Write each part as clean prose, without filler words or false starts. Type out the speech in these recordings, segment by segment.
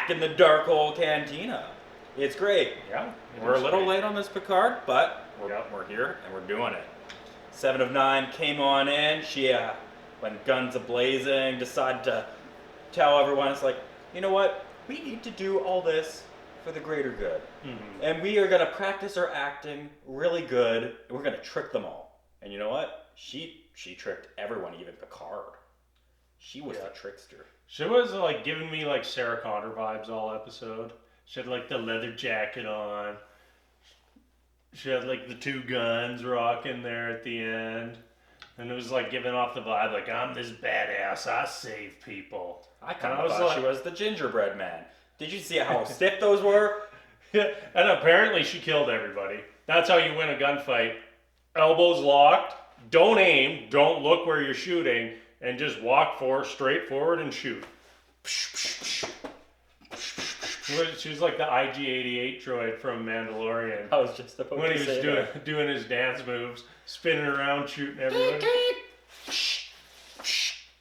back in the dark hole cantina. It's great. Yeah. We're a little late on this Picard, but we're here and we're doing it. 7 of 9 came on in. She went guns a-blazing, decided to tell everyone, it's like, you know what? We need to do all this for the greater good. Mm-hmm. And we are going to practice our acting really good, and we're going to trick them all. And you know what? She tricked everyone, even Picard. She was the trickster. She was like giving me like Sarah Connor vibes all episode. She had like the leather jacket on. She had like the 2 guns rocking there at the end. And it was like giving off the vibe like, I'm this badass, I save people. I kind of thought she was the gingerbread man. Did you see how stiff those were? Yeah, and apparently she killed everybody. That's how you win a gunfight. Elbows locked, don't aim, don't look where you're shooting, and just walk straight forward and shoot. She was like the IG-88 droid from Mandalorian. I was just about when to he say was doing his dance moves, spinning around, shooting everyone.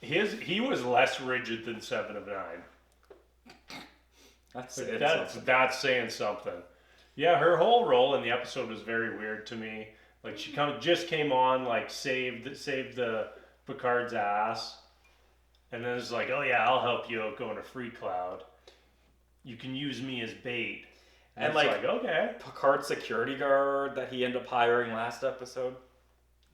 He was less rigid than 7 of 9. That's saying something. Yeah, her whole role in the episode was very weird to me. Like she just came on, like saved the Picard's ass, and then it's like, oh yeah, I'll help you out going to Free Cloud. You can use me as bait. And it's like, okay. Picard's security guard that he ended up hiring last episode.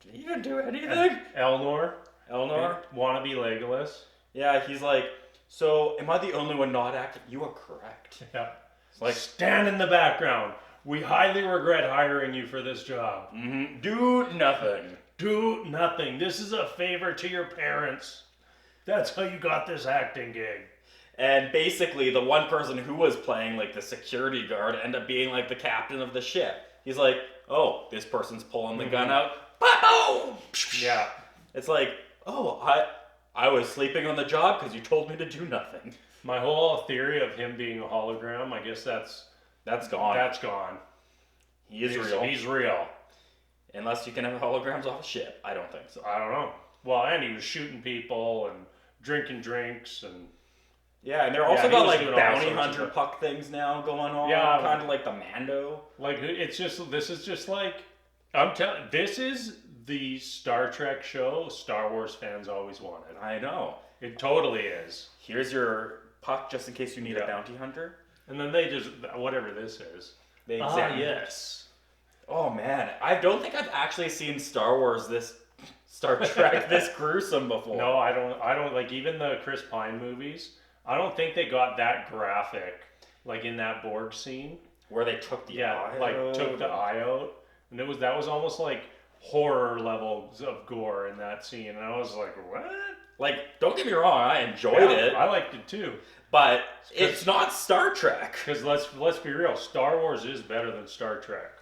Did he even do anything? Elnor. Wannabe Legolas. Yeah, he's like, so am I the only one not acting? You are correct. Yeah. It's like, stand in the background. We highly regret hiring you for this job. Mm-hmm. Do nothing. Do nothing. This is a favor to your parents. That's how you got this acting gig. And basically, the one person who was playing like the security guard ended up being like the captain of the ship. He's like, oh, this person's pulling the gun out. Boom! Yeah. It's like, oh, I was sleeping on the job because you told me to do nothing. My whole theory of him being a hologram, I guess that's gone. That's gone. He's real. He's real. Unless you can have holograms off a ship. I don't think so. I don't know. Well, and he was shooting people and drinking drinks and... Yeah, and they're also got like bounty hunter puck things now going on. Yeah. Kind of like the Mando. Like, this is just like... I'm telling... This is the Star Trek show Star Wars fans always wanted. I know. It totally is. Here's your puck just in case you need a bounty hunter. And then they just... Whatever this is. Yes. Oh, man. I don't think I've actually seen Star Trek this gruesome before. No, I don't like even the Chris Pine movies. I don't think they got that graphic, like in that Borg scene where they took the eye out. Took the eye out, and that was almost like horror levels of gore in that scene, and I was like, what? Like, don't get me wrong, I enjoyed it. I liked it too, but it's not Star Trek. Because let's be real, Star Wars is better than Star Trek.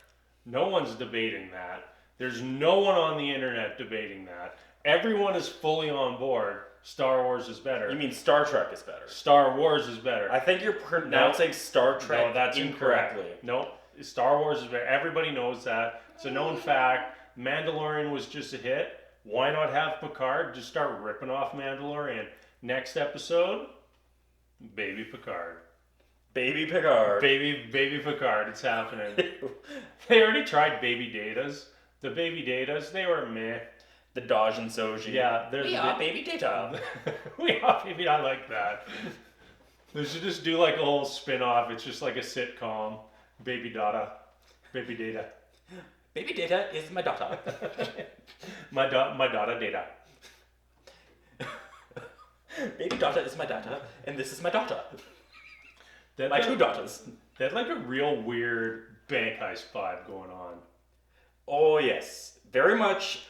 No one's debating that. There's no one on the internet debating that. Everyone is fully on board. Star Wars is better. You mean Star Trek is better? Star Wars is better. I think you're pronouncing Star Trek incorrectly. No, Star Wars is better. Everybody knows that. It's a known fact. Mandalorian was just a hit. Why not have Picard just start ripping off Mandalorian? Next episode, Baby Picard. Baby Picard. Baby Picard. It's happening. They already tried Baby Datas. The Baby Datas, they were meh. The Dodge and Soji. Yeah, we are Baby Data. We are Baby. I like that. They should just do like a whole spin-off. It's just like a sitcom. Baby Data. Baby Data. Baby Data is my daughter. my daughter Data. Baby Data is my daughter, and this is my daughter. My 2 daughters. They had like a real weird bank heist vibe going on. Oh yes, very much.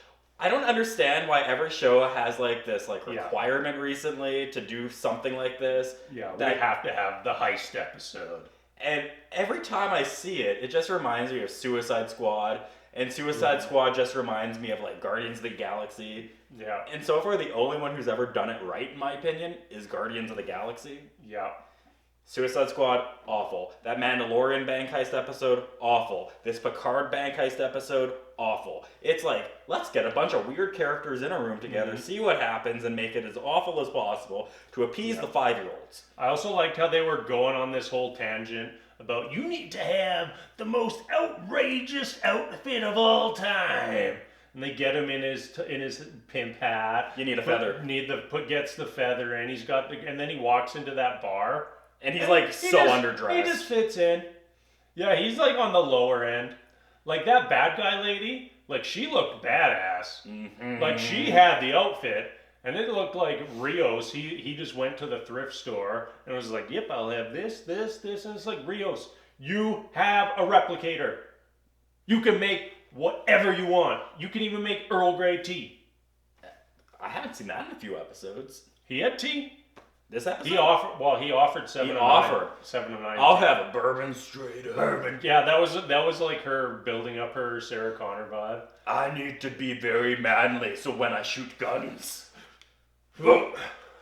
I don't understand why every show has like this requirement recently to do something like this. Yeah, we have to have the heist episode. And every time I see it, it just reminds me of Suicide Squad. And Suicide Squad just reminds me of like Guardians of the Galaxy. Yeah. And so far, the only one who's ever done it right, in my opinion, is Guardians of the Galaxy. Yeah. Suicide Squad, awful. That Mandalorian bank heist episode, awful. This Picard bank heist episode, awful. It's like, let's get a bunch of weird characters in a room together, see what happens, and make it as awful as possible to appease the 5-year-olds. I also liked how they were going on this whole tangent about you need to have the most outrageous outfit of all time. And they get him in his pimp hat. You need a feather. Gets the feather in. And then he walks into that bar. And he's like underdressed. He just fits in. Yeah, he's like on the lower end. Like that bad guy lady, like she looked badass. Mm-hmm. Like she had the outfit, and it looked like Rios. He just went to the thrift store and was like, "Yep, I'll have this, and it's like, Rios, you have a replicator. You can make whatever you want. You can even make Earl Grey tea." I haven't seen that in a few episodes. He had tea. This episode? He offered 7 of 9. 7 of 9. I'll have a bourbon straight up. Bourbon. Yeah, that was like her building up her Sarah Connor vibe. I need to be very manly, so when I shoot guns. Whoa.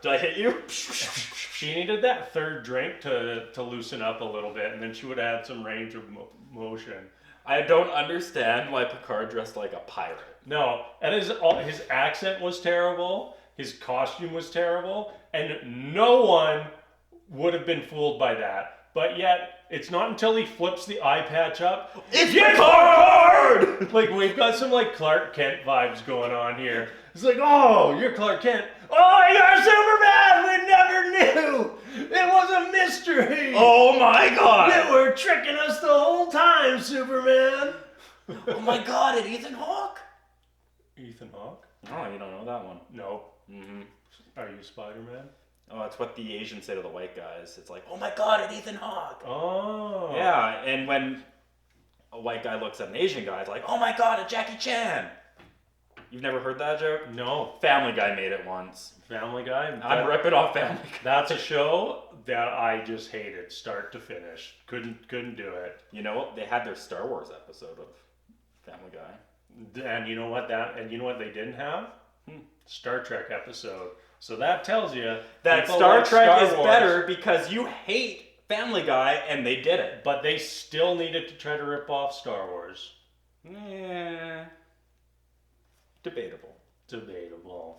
Did I hit you? She needed that third drink to loosen up a little bit, and then she would have had some range of motion. I don't understand why Picard dressed like a pirate. No, and his accent was terrible. His costume was terrible, and no one would have been fooled by that. But yet, it's not until he flips the eye patch up. It's Picard! Like, we've got some, like, Clark Kent vibes going on here. It's like, oh, you're Clark Kent. Oh, you're Superman! We never knew! It was a mystery! Oh my god! You were tricking us the whole time, Superman! Oh my god, it's Ethan Hawke? Ethan Hawke? Oh, you don't know that one. No. Mm-hmm. Are you Spider-Man? Oh, that's what the Asians say to the white guys. It's like, oh my god, it's Ethan Hawke. Oh. Yeah, and when a white guy looks at an Asian guy, it's like, oh my god, it's Jackie Chan. You've never heard that joke? No. Family Guy made it once. Family Guy? I'm ripping off Family Guy. That's a show that I just hated, start to finish. Couldn't do it. You know what? They had their Star Wars episode of Family Guy. And you know what they didn't have? Star Trek episode. So that tells you that Star Trek is better because you hate Family Guy and they did it. But they still needed to try to rip off Star Wars. Yeah. Debatable.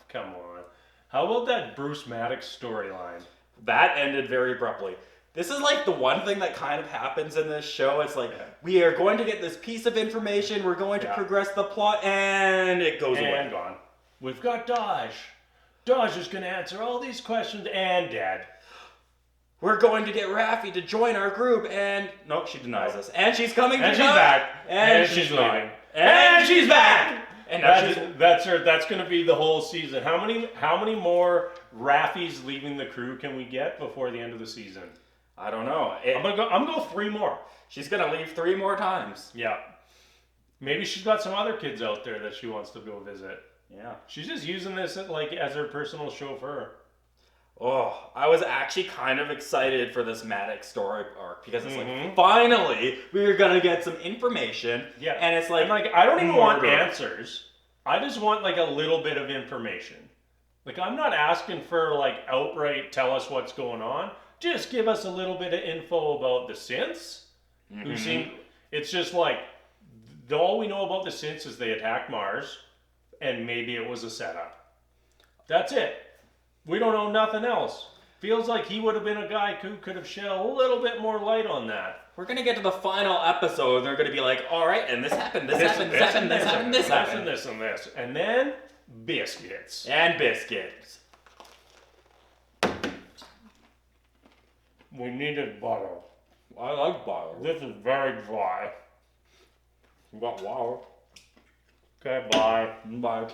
Come on. How about that Bruce Maddox storyline? That ended very abruptly. This is like the one thing that kind of happens in this show. It's like, we are going to get this piece of information, we're going to progress the plot, and it goes away. And gone. We've got Daj. Daj is going to answer all these questions and dead. We're going to get Raffi to join our group, and nope, she denies us. And she's coming and to she's back. And she's leaving. And she's back. And that's going to be the whole season. How many more Raffis leaving the crew can we get before the end of the season? I don't know. I'm gonna go 3 more. She's gonna leave 3 more times. Yeah. Maybe she's got some other kids out there that she wants to go visit. Yeah. She's just using this as her personal chauffeur. Oh, I was actually kind of excited for this Maddox story arc because it's like, finally, we're gonna get some information. Yeah. And it's like, I don't even want answers. I just want like a little bit of information. Like, I'm not asking for like outright tell us what's going on. Just give us a little bit of info about the synths. Who seem, it's just like, all we know about the synths is they attacked Mars, and maybe it was a setup. That's it. We don't know nothing else. Feels like he would have been a guy who could have shed a little bit more light on that. We're going to get to the final episode, and they're going to be like, all right, and this happened, this happened. And then, biscuits. And biscuits. We needed butter. I like butter. This is very dry. You got water. Okay, bye. Bye.